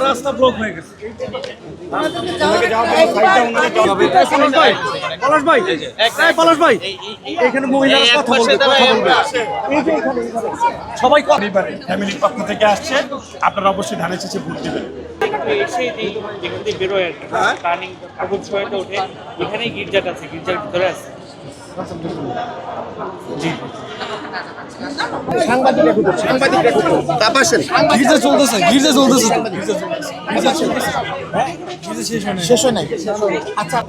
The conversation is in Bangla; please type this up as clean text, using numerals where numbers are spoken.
রাস্তা ব্লক হয়ে গেছে। পলাশ ভাই এখানে মহিলারা কথা বলবে। সবাই ফ্যামিলির পক্ষ থেকে আসছে, আপনারা অবশ্যই ধানের শীষে ভোট দিবেন। যেখান থেকে বেরোয় টার্নিং উঠে এখানেই গির্জাটা আছে, গির্জার ভিতরে আছে। শেষ হয় নাই। আচ্ছা